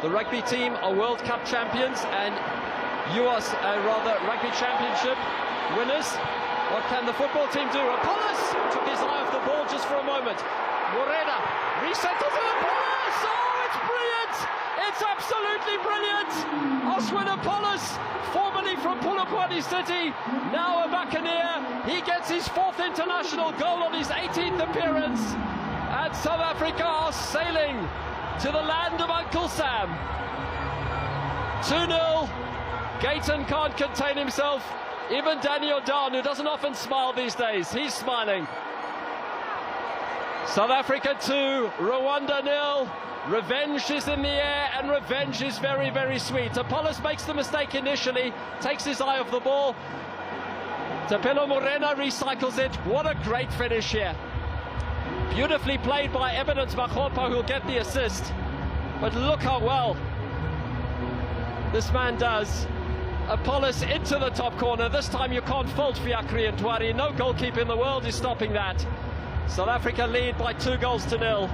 The rugby team are World Cup champions and US, Rugby Championship winners. What can the football team do? Apollos took his eye off the ball just for a moment. Morena resettles it. Apollos! Oh, it's brilliant! It's absolutely brilliant! Oswin Apollos, formerly from Polokwane City, now a Buccaneer. He gets his 4th international goal on his 18th appearance. And South Africa are sailing to the land of Uncle Sam. 2-0. Gayton can't contain himself. Even Daniel Don, who doesn't often smile these days, he's smiling. South Africa 2, Rwanda 0. Revenge is in the air, and revenge is very, very sweet. Apollos makes the mistake initially, takes his eye off the ball. Tapelo Morena recycles it. What a great finish here. Beautifully played by Evidence Makgopa, who'll get the assist. But look how well this man does. Apollos into the top corner. This time you can't fault Fiacre and Twari. No goalkeeper in the world is stopping that. South Africa lead by 2 goals to 0.